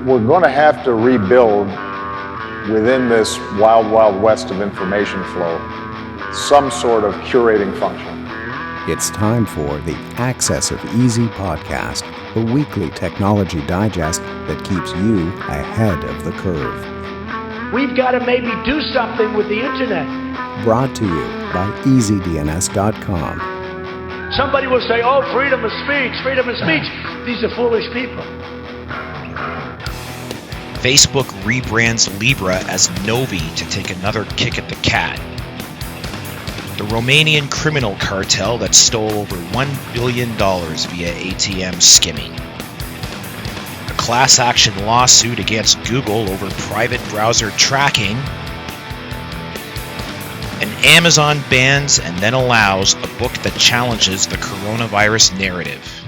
We're going to have to rebuild within this wild, wild west of information flow some sort of curating function. It's time for the AxisOfEasy podcast, the weekly technology digest that keeps you ahead of the curve. We've got to maybe do something with the internet. Brought to you by EasyDNS.com. Somebody will say, oh, freedom of speech, freedom of speech. These are foolish people. Facebook rebrands Libra as Novi to take another kick at the cat. The Romanian criminal cartel that stole over $1 billion via ATM skimming. A class action lawsuit against Google over private browser tracking. And Amazon bans and then allows a book that challenges the coronavirus narrative.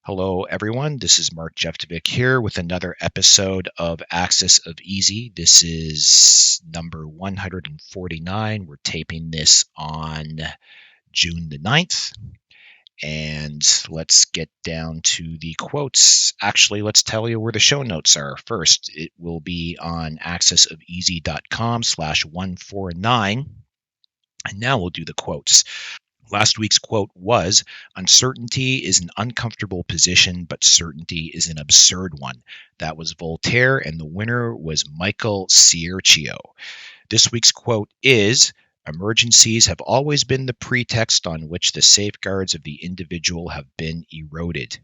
Hello, everyone. This is Mark Jeftovic here with another episode of AxisOfEasy. This is number 149. We're taping this on June the 9th. And let's get down to the quotes. Actually, let's tell you where the show notes are. First, it will be on AxisOfEasy.com/149. And now we'll do the quotes. Last week's quote was, "Uncertainty is an uncomfortable position, but certainty is an absurd one." That was Voltaire, and the winner was Michael Cierchio. This week's quote is, "Emergencies have always been the pretext on which the safeguards of the individual have been eroded."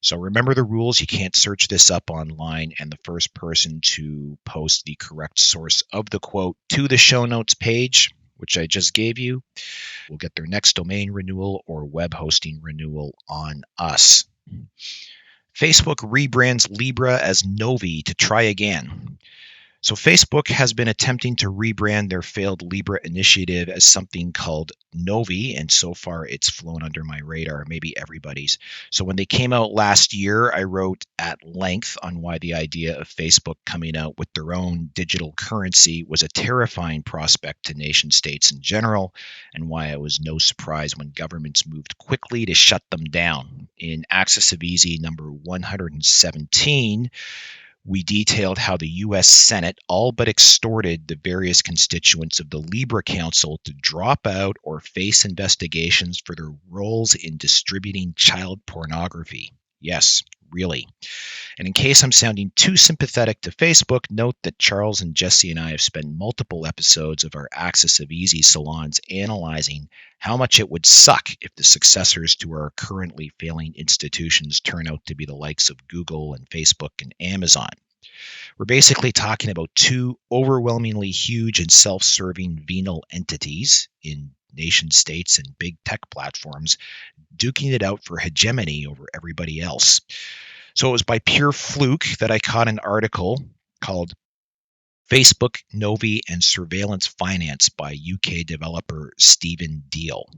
So remember the rules. You can't search this up online, and the first person to post the correct source of the quote to the show notes page, which I just gave you, will get their next domain renewal or web hosting renewal on us. Facebook rebrands Libra as Novi to try again. So Facebook has been attempting to rebrand their failed Libra initiative as something called Novi, and so far it's flown under my radar, maybe everybody's. So when they came out last year, I wrote at length on why the idea of Facebook coming out with their own digital currency was a terrifying prospect to nation states in general, and why it was no surprise when governments moved quickly to shut them down. In AxisOfEasy number 117, we detailed how the U.S. Senate all but extorted the various constituents of the Libra Council to drop out or face investigations for their roles in distributing child pornography. Yes, really. And in case I'm sounding too sympathetic to Facebook, note that Charles and Jesse and I have spent multiple episodes of our AxisOfEasy Salons analyzing how much it would suck if the successors to our currently failing institutions turn out to be the likes of Google and Facebook and Amazon. We're basically talking about two overwhelmingly huge and self-serving venal entities in nation states and big tech platforms duking it out for hegemony over everybody else. So it was by pure fluke that I caught an article called Facebook, Novi, and Surveillance Finance by UK developer Stephen Deal.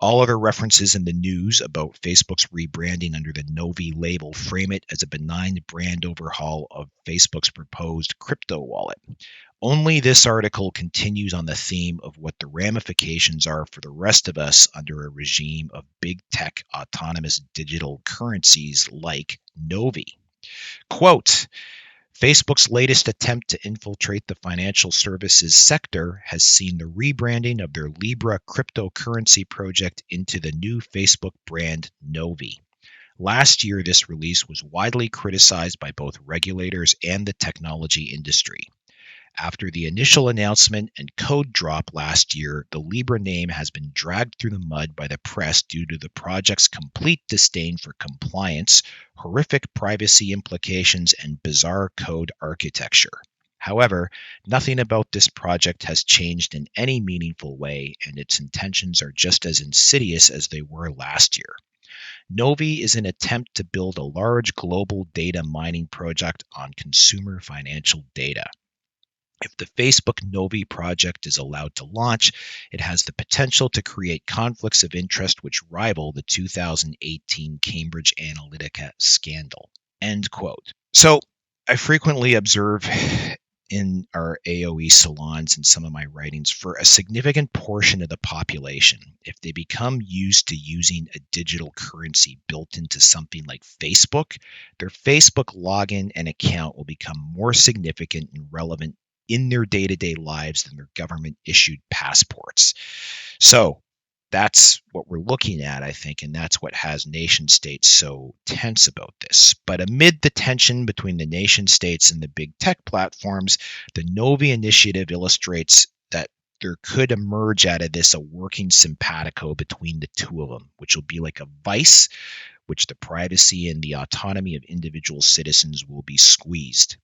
All other references in the news about Facebook's rebranding under the Novi label frame it as a benign brand overhaul of Facebook's proposed crypto wallet. Only this article continues on the theme of what the ramifications are for the rest of us under a regime of big tech autonomous digital currencies like Novi. Quote, "Facebook's latest attempt to infiltrate the financial services sector has seen the rebranding of their Libra cryptocurrency project into the new Facebook brand Novi. Last year, this release was widely criticized by both regulators and the technology industry. After the initial announcement and code drop last year, the Libra name has been dragged through the mud by the press due to the project's complete disdain for compliance, horrific privacy implications, and bizarre code architecture. However, nothing about this project has changed in any meaningful way, and its intentions are just as insidious as they were last year. Novi is an attempt to build a large global data mining project on consumer financial data. If the Facebook Novi project is allowed to launch, it has the potential to create conflicts of interest which rival the 2018 Cambridge Analytica scandal." End quote. So I frequently observe in our AOE salons and some of my writings, for a significant portion of the population, if they become used to using a digital currency built into something like Facebook, their Facebook login and account will become more significant and relevant in their day-to-day lives than their government-issued passports. So that's what we're looking at, I think, and that's what has nation states so tense about this. But amid the tension between the nation states and the big tech platforms, the Novi initiative illustrates that there could emerge out of this a working simpatico between the two of them, which will be like a vice, which the privacy and the autonomy of individual citizens will be squeezed.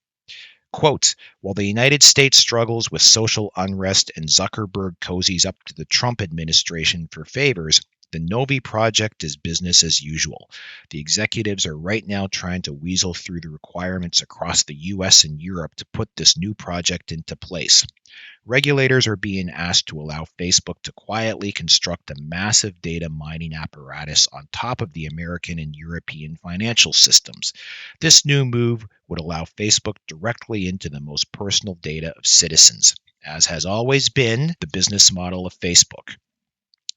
Quote, while the United States struggles with social unrest and Zuckerberg cozies up to the Trump administration for favors, the Novi project is business as usual. The executives are right now trying to weasel through the requirements across the US and Europe to put this new project into place. Regulators are being asked to allow Facebook to quietly construct a massive data mining apparatus on top of the American and European financial systems. This new move would allow Facebook directly into the most personal data of citizens, as has always been the business model of Facebook.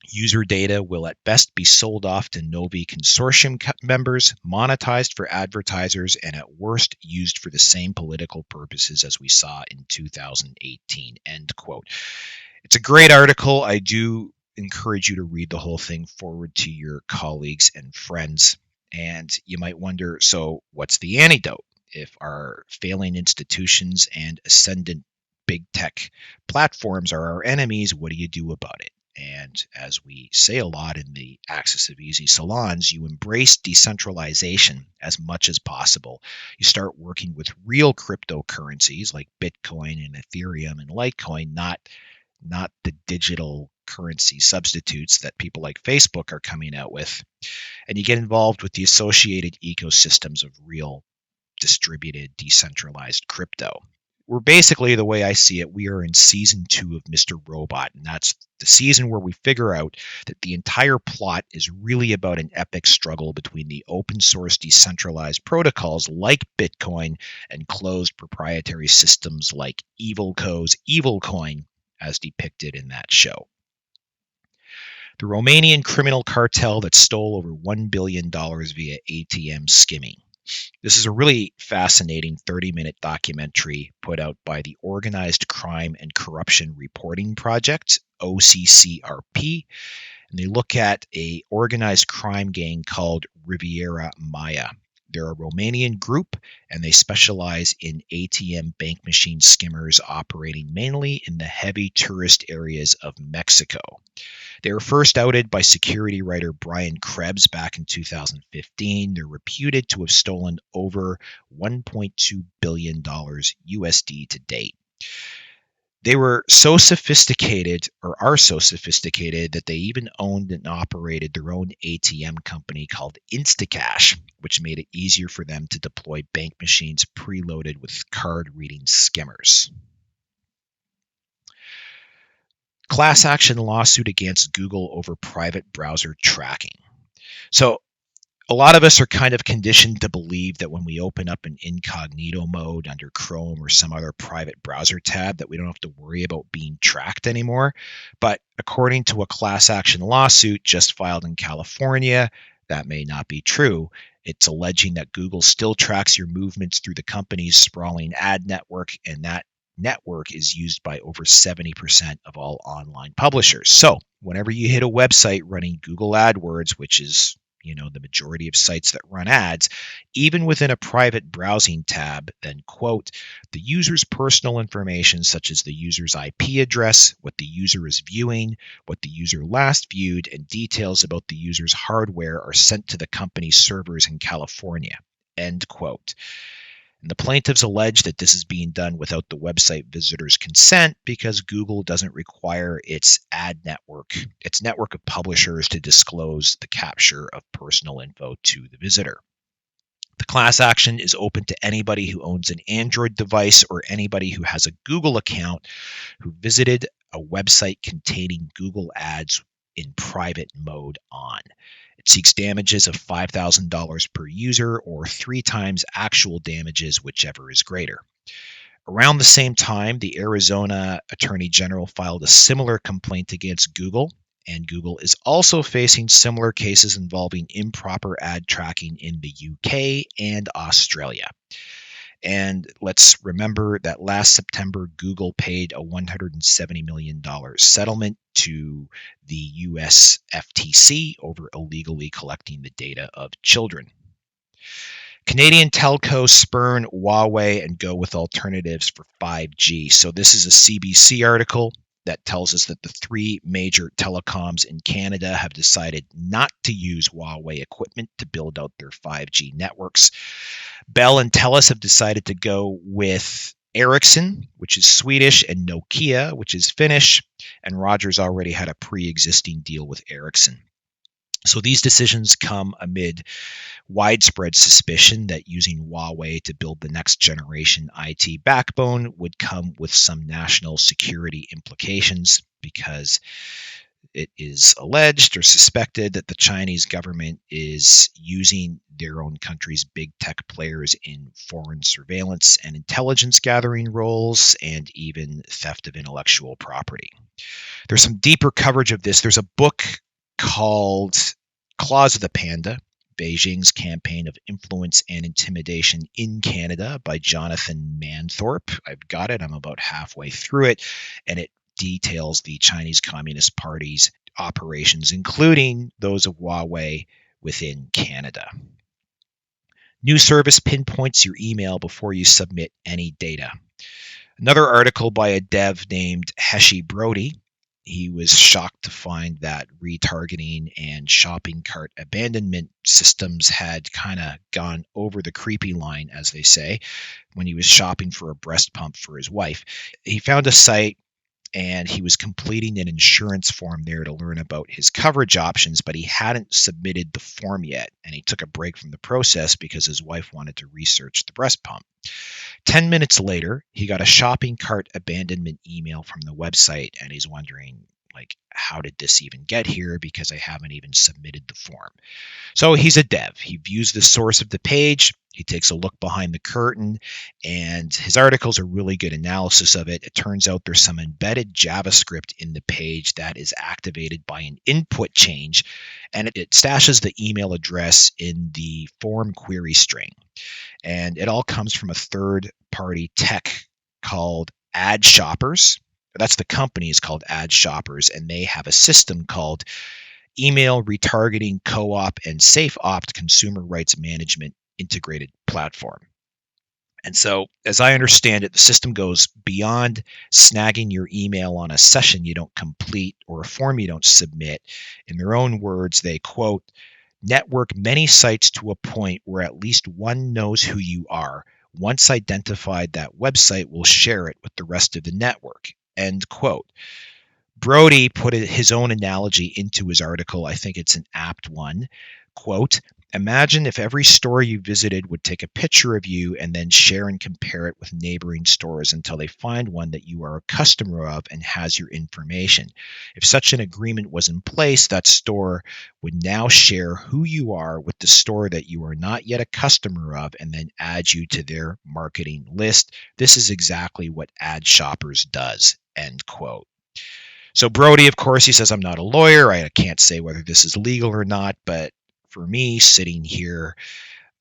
User data will at best be sold off to Novi consortium members, monetized for advertisers, and at worst used for the same political purposes as we saw in 2018. End quote. It's a great article. I do encourage you to read the whole thing, forward to your colleagues and friends. And you might wonder, so what's the antidote? If our failing institutions and ascendant big tech platforms are our enemies, what do you do about it? And as we say a lot in the AxisOfEasy salons, you embrace decentralization as much as possible. You start working with real cryptocurrencies like Bitcoin and Ethereum and Litecoin, not the digital currency substitutes that people like Facebook are coming out with. And you get involved with the associated ecosystems of real distributed, decentralized crypto. We're basically, the way I see it, we are in season 2 of Mr. Robot, and that's the season where we figure out that the entire plot is really about an epic struggle between the open source decentralized protocols like Bitcoin and closed proprietary systems like EvilCo's EvilCoin, as depicted in that show. The Romanian criminal cartel that stole over $1 billion via ATM skimming. This is a really fascinating 30-minute documentary put out by the Organized Crime and Corruption Reporting Project, OCCRP, and they look at a organized crime gang called Riviera Maya. They're a Romanian group, and they specialize in ATM bank machine skimmers operating mainly in the heavy tourist areas of Mexico. They were first outed by security writer Brian Krebs back in 2015. They're reputed to have stolen over $1.2 billion USD to date. They were so sophisticated, or are so sophisticated, that they even owned and operated their own ATM company called Instacash, which made it easier for them to deploy bank machines preloaded with card-reading skimmers. Class action lawsuit against Google over private browser tracking. So a lot of us are kind of conditioned to believe that when we open up an incognito mode under Chrome or some other private browser tab that we don't have to worry about being tracked anymore. But according to a class action lawsuit just filed in California, that may not be true. It's alleging that Google still tracks your movements through the company's sprawling ad network, and that network is used by over 70% of all online publishers. So whenever you hit a website running Google AdWords, which is the majority of sites that run ads, even within a private browsing tab, then, quote, the user's personal information, such as the user's IP address, what the user is viewing, what the user last viewed, and details about the user's hardware are sent to the company's servers in California, end quote. And the plaintiffs allege that this is being done without the website visitor's consent because Google doesn't require its network of publishers to disclose the capture of personal info to the visitor. The class action is open to anybody who owns an Android device or anybody who has a Google account who visited a website containing Google ads in private mode on. It seeks damages of $5,000 per user or 3 times actual damages, whichever is greater. Around the same time, the Arizona Attorney General filed a similar complaint against Google, and Google is also facing similar cases involving improper ad tracking in the UK and Australia. And let's remember that last September, Google paid a $170 million settlement to the US FTC over illegally collecting the data of children. Canadian telco spurn Huawei and go with alternatives for 5G. So this is a CBC article that tells us that the three major telecoms in Canada have decided not to use Huawei equipment to build out their 5G networks. Bell and Telus have decided to go with Ericsson, which is Swedish, and Nokia, which is Finnish, and Rogers already had a pre-existing deal with Ericsson. So these decisions come amid widespread suspicion that using Huawei to build the next generation IT backbone would come with some national security implications, because it is alleged or suspected that the Chinese government is using their own country's big tech players in foreign surveillance and intelligence gathering roles, and even theft of intellectual property. There's some deeper coverage of this. There's a book called Claws of the Panda, Beijing's Campaign of Influence and Intimidation in Canada by Jonathan Manthorpe. I've got it. I'm about halfway through it, and it details the Chinese Communist Party's operations, including those of Huawei within Canada. New service pinpoints your email before you submit any data. Another article by a dev named Heshi Brody. He was shocked to find that retargeting and shopping cart abandonment systems had kind of gone over the creepy line, as they say, when he was shopping for a breast pump for his wife. He found a site, and he was completing an insurance form there to learn about his coverage options, but he hadn't submitted the form yet, and he took a break from the process because his wife wanted to research the breast pump. 10 minutes later, he got a shopping cart abandonment email from the website, and he's wondering, how did this even get here? Because I haven't even submitted the form. So he's a dev. He views the source of the page. He takes a look behind the curtain, and his article's a really good analysis of it. It turns out there's some embedded JavaScript in the page that is activated by an input change, and it stashes the email address in the form query string. And it all comes from a third-party tech called Ad Shoppers. That's the company is called Ad Shoppers, and they have a system called Email Retargeting Co-op and SafeOpt Consumer Rights Management Integrated Platform. And so, as I understand it, the system goes beyond snagging your email on a session you don't complete or a form you don't submit. In their own words, they, quote, network many sites to a point where at least one knows who you are. Once identified, that website will share it with the rest of the network, end quote. Brody put his own analogy into his article. I think it's an apt one. Quote, imagine if every store you visited would take a picture of you and then share and compare it with neighboring stores until they find one that you are a customer of and has your information. If such an agreement was in place, that store would now share who you are with the store that you are not yet a customer of and then add you to their marketing list. This is exactly what Ad Shoppers does, end quote. So Brody, of course, he says, I'm not a lawyer. I can't say whether this is legal or not, but for me, sitting here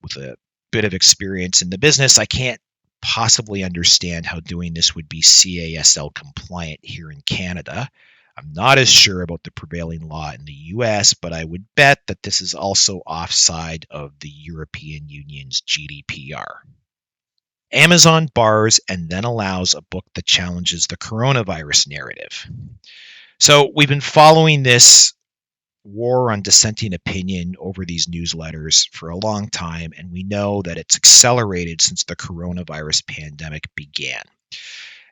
with a bit of experience in the business, I can't possibly understand how doing this would be CASL compliant here in Canada. I'm not as sure about the prevailing law in the US, but I would bet that this is also offside of the European Union's GDPR. Amazon bars and then allows a book that challenges the coronavirus narrative. So we've been following this war on dissenting opinion over these newsletters for a long time, and we know that it's accelerated since the coronavirus pandemic began.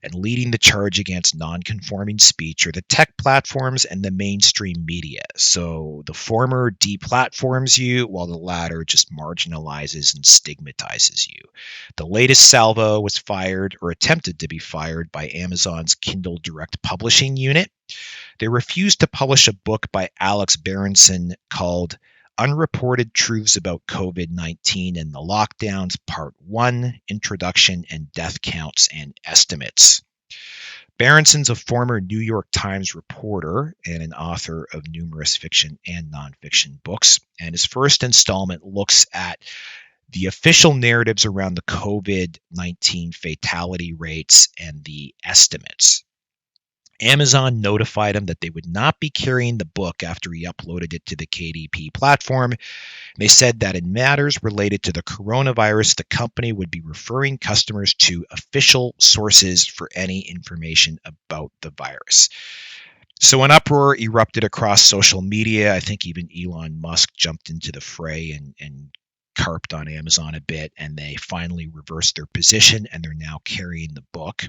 And leading the charge against non-conforming speech are the tech platforms and the mainstream media. So the former deplatforms you, while the latter just marginalizes and stigmatizes you. The latest salvo was fired or attempted to be fired by Amazon's Kindle Direct Publishing unit. They refused to publish a book by Alex Berenson called Unreported Truths About COVID-19 and the Lockdowns, Part 1, Introduction and Death Counts and Estimates. Berenson's a former New York Times reporter and an author of numerous fiction and nonfiction books, and his first installment looks at the official narratives around the COVID-19 fatality rates and the estimates. Amazon notified him that they would not be carrying the book after he uploaded it to the KDP platform. They said that in matters related to the coronavirus, the company would be referring customers to official sources for any information about the virus. So an uproar erupted across social media. I think even Elon Musk jumped into the fray and carped on Amazon a bit, and they finally reversed their position, and they're now carrying the book.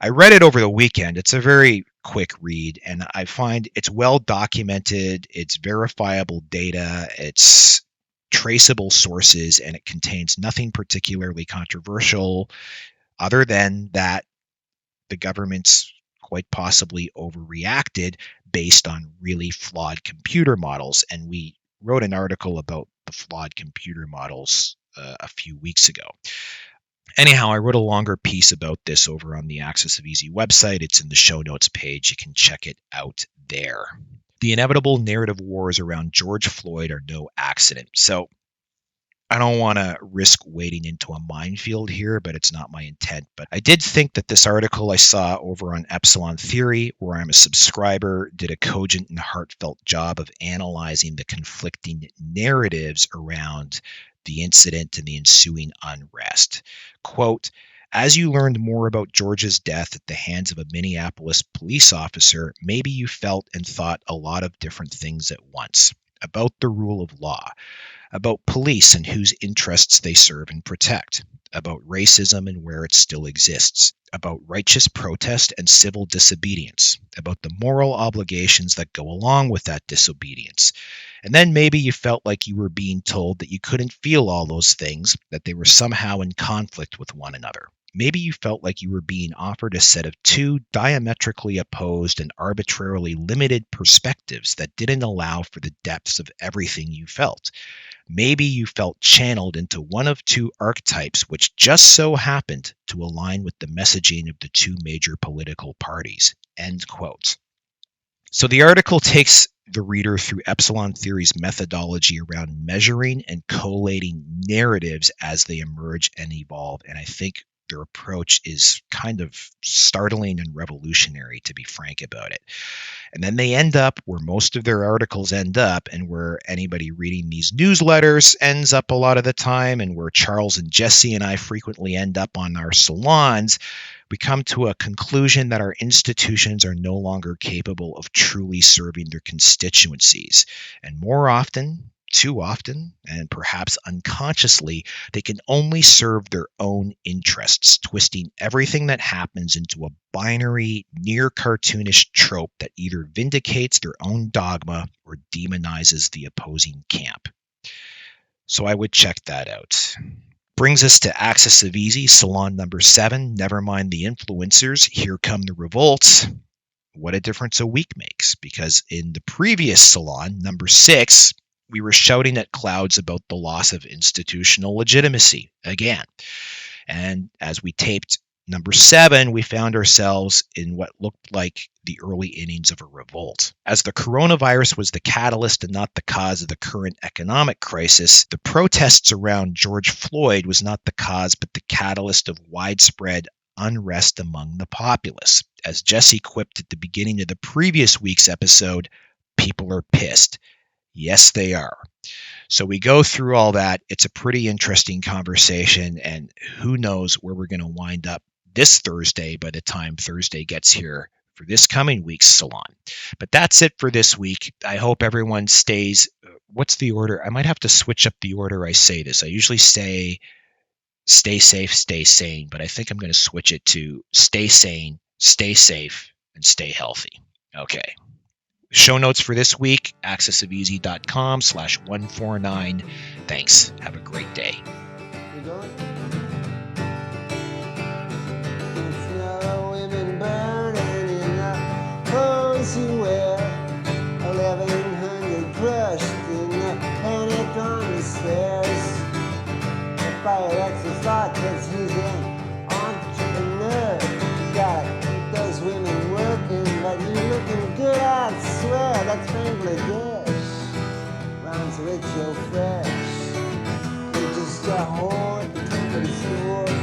I read it over the weekend. It's a very quick read, and I find it's well documented, it's verifiable data, it's traceable sources, and it contains nothing particularly controversial other than that the government's quite possibly overreacted based on really flawed computer models. And we wrote an article about the flawed computer models a few weeks ago. Anyhow, I wrote a longer piece about this over on the AxisOfEasy website. It's in the show notes page. You can check it out there. The inevitable narrative wars around George Floyd are no accident. So I don't want to risk wading into a minefield here, but it's not my intent. But I did think that this article I saw over on Epsilon Theory, where I'm a subscriber, did a cogent and heartfelt job of analyzing the conflicting narratives around the incident and the ensuing unrest. Quote, as you learned more about George's death at the hands of a Minneapolis police officer, maybe you felt and thought a lot of different things at once. About the rule of law, about police and whose interests they serve and protect, about racism and where it still exists, about righteous protest and civil disobedience, about the moral obligations that go along with that disobedience. And then maybe you felt like you were being told that you couldn't feel all those things, that they were somehow in conflict with one another. Maybe you felt like you were being offered a set of two diametrically opposed and arbitrarily limited perspectives that didn't allow for the depths of everything you felt. Maybe you felt channeled into one of two archetypes which just so happened to align with the messaging of the two major political parties. End quote. So the article takes the reader through Epsilon Theory's methodology around measuring and collating narratives as they emerge and evolve, and I think their approach is kind of startling and revolutionary, to be frank about it. And then they end up where most of their articles end up, and where anybody reading these newsletters ends up a lot of the time, and where Charles and Jesse and I frequently end up on our salons. We come to a conclusion that our institutions are no longer capable of truly serving their constituencies. And more often, too often, and perhaps unconsciously, they can only serve their own interests, twisting everything that happens into a binary, near cartoonish trope that either vindicates their own dogma or demonizes the opposing camp. So I would check that out. Brings us to AxisOfEasy Salon number 7, Nevermind the Influencers, Here Come the Revolts. What a difference a week makes, because in the previous salon, number 6, we were shouting at clouds about the loss of institutional legitimacy again. And as we taped number 7, we found ourselves in what looked like the early innings of a revolt. As the coronavirus was the catalyst and not the cause of the current economic crisis, the protests around George Floyd was not the cause but the catalyst of widespread unrest among the populace. As Jesse quipped at the beginning of the previous week's episode, people are pissed. Yes, they are. So we go through all that. It's a pretty interesting conversation, and who knows where we're going to wind up this Thursday by the time Thursday gets here for this coming week's salon. But that's it for this week. I hope everyone stays. What's the order? I might have to switch up the order I say this. I usually say stay safe, stay sane, but I think I'm going to switch it to stay sane, stay safe, and stay healthy. Okay. Show notes for this week, axisofeasy.com/149. Thanks. Have a great day. You going? Women burning in the clothes you wear, 1,100 crushed in the inspired exercise, cause he's an entrepreneur. Gotta keep those women working, but you're looking good, I swear, that's Bangladesh. Rhymes rich, you're fresh. You're just a whore, the company's yours.